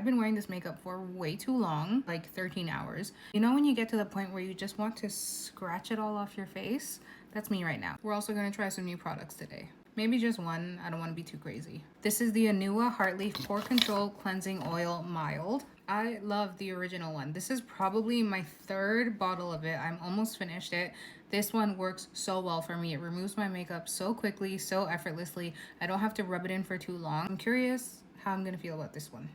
been wearing this makeup for way too long, like 13 hours. You know when you get to the point where you just want to scratch it all off your face? That's me right now. We're also gonna try some new products today. Maybe just one, I don't wanna be too crazy. This is the Anua Heartleaf Pore Control Cleansing Oil Mild. I love the original one. This is probably my third bottle of it. I'm almost finished it. This one works so well for me. It removes my makeup so quickly, so effortlessly. I don't have to rub it in for too long. I'm curious how I'm gonna feel about this one.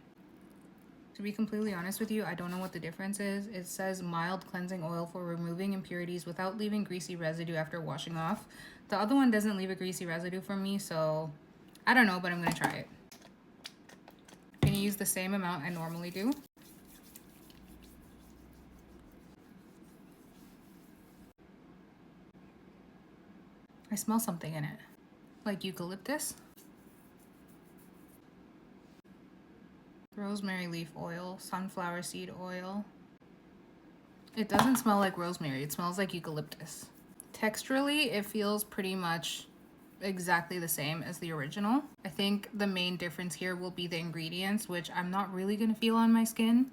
To be completely honest with you, I don't know what the difference is. It says mild cleansing oil for removing impurities without leaving greasy residue after washing off. The other one doesn't leave a greasy residue for me, so I don't know, but I'm gonna try it. I'm gonna use the same amount I normally do. I smell something in it, like eucalyptus. Rosemary leaf oil, sunflower seed oil. It doesn't smell like rosemary, it smells like eucalyptus. Texturally, it feels pretty much exactly the same as the original. I think the main difference here will be the ingredients, which I'm not really gonna feel on my skin.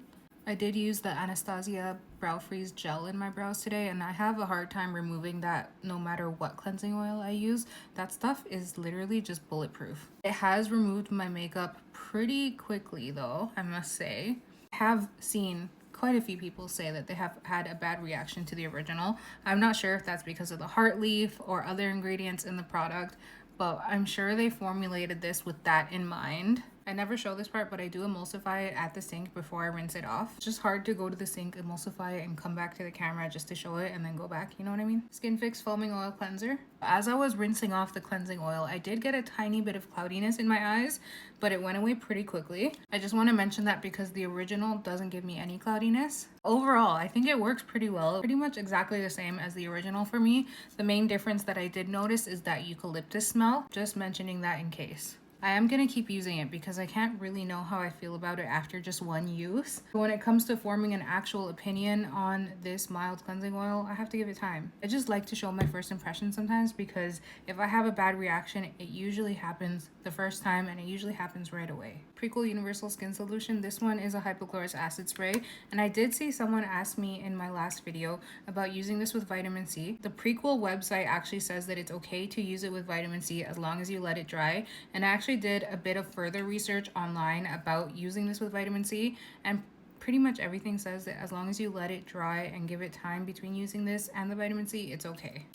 I did use the Anastasia Brow Freeze gel in my brows today, and I have a hard time removing that no matter what cleansing oil I use. That stuff is literally just bulletproof. It has removed my makeup pretty quickly though, I must say. I have seen quite a few people say that they have had a bad reaction to the original. I'm not sure if that's because of the Heartleaf or other ingredients in the product, but I'm sure they formulated this with that in mind. I never show this part, but I do emulsify it at the sink before I rinse it off. It's just hard to go to the sink, emulsify it, and come back to the camera just to show it and then go back, you know what I mean? Skinfix Foaming Oil Cleanser. As I was rinsing off the cleansing oil, I did get a tiny bit of cloudiness in my eyes, but it went away pretty quickly. I just want to mention that because the original doesn't give me any cloudiness. Overall, I think it works pretty well. Pretty much exactly the same as the original for me. The main difference that I did notice is that eucalyptus smell. Just mentioning that in case. I am going to keep using it because I can't really know how I feel about it after just one use. When it comes to forming an actual opinion on this mild cleansing oil, I have to give it time. I just like to show my first impression sometimes because if I have a bad reaction, it usually happens the first time and it usually happens right away. Prequel Universal Skin Solution. This one is a hypochlorous acid spray, and I did see someone ask me in my last video about using this with vitamin C. The Prequel website actually says that it's okay to use it with vitamin C as long as you let it dry, and I actually did a bit of further research online about using this with vitamin C, and pretty much everything says that as long as you let it dry and give it time between using this and the vitamin C, it's okay.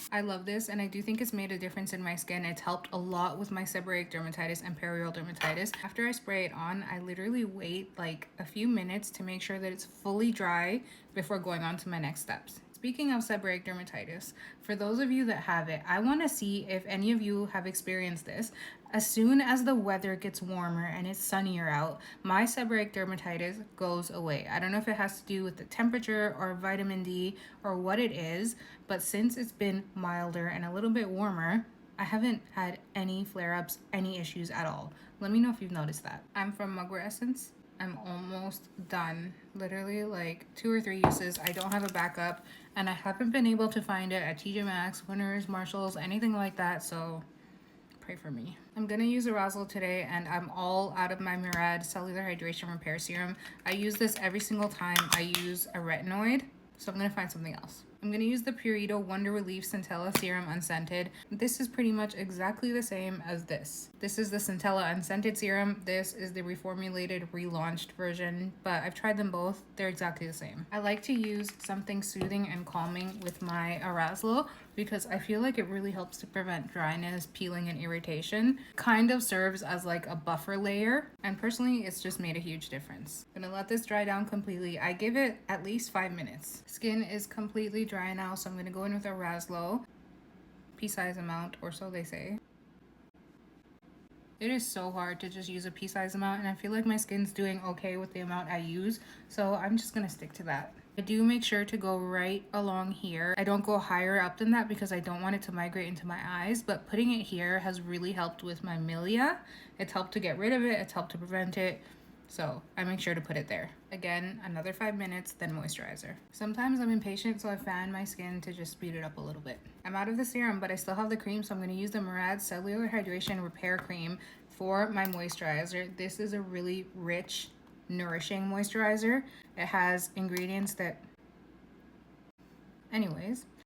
I love this, and I do think it's made a difference in my skin. It's helped a lot with my seborrheic dermatitis and perioral dermatitis. After I spray it on, I literally wait like a few minutes to make sure that it's fully dry before going on to my next steps. Speaking of seborrheic dermatitis, for those of you that have it, I want to see if any of you have experienced this. As soon as the weather gets warmer and it's sunnier out, my seborrheic dermatitis goes away. I don't know if it has to do with the temperature or vitamin D or what it is, but since it's been milder and a little bit warmer, I haven't had any flare-ups, any issues at all. Let me know if you've noticed that. I'm from Mugwort Essence. I'm almost done. Literally like 2 or 3 uses. I don't have a backup, and I haven't been able to find it at TJ Maxx, Winners, Marshalls, anything like that, so pray for me. I'm gonna use Arazlo today, and I'm all out of my Murad Cellular Hydration Repair Serum. I use this every single time I use a retinoid, so I'm gonna find something else. I'm gonna use the Purito Wonder Relief Centella Serum Unscented. This is pretty much exactly the same as this. This is the Centella Unscented Serum. This is the reformulated, relaunched version, but I've tried them both. They're exactly the same. I like to use something soothing and calming with my Arazlo because I feel like it really helps to prevent dryness, peeling, and irritation. Kind of serves as like a buffer layer, and personally, it's just made a huge difference. I'm gonna let this dry down completely. I give it at least 5 minutes. Skin is completely dry now, so I'm gonna go in with Arazlo. Pea-size amount, or so they say. It is so hard to just use a pea-size amount, and I feel like my skin's doing okay with the amount I use, so I'm just gonna stick to that. I do make sure to go right along here. I don't go higher up than that because I don't want it to migrate into my eyes, but putting it here has really helped with my milia. It's helped to get rid of it, it's helped to prevent it, so I make sure to put it there. Again, another 5 minutes, then moisturizer. Sometimes I'm impatient, so I fan my skin to just speed it up a little bit. I'm out of the serum, but I still have the cream, so I'm going to use the Murad Cellular Hydration Repair Cream For my moisturizer, this is a really rich, nourishing moisturizer. It has ingredients that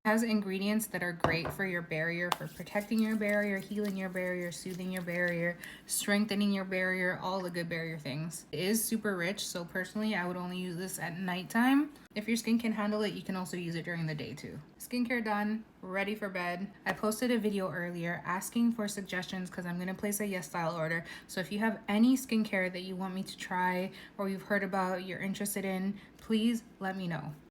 has ingredients that are great for your barrier, for protecting your barrier, healing your barrier, soothing your barrier, strengthening your barrier, all the good barrier things. It is super rich, so personally I would only use this at nighttime. If your skin can handle it, you can also use it during the day too. Skincare done, ready for bed. I posted a video earlier asking for suggestions because I'm gonna place a YesStyle order. So if you have any skincare that you want me to try or you've heard about, you're interested in, please let me know.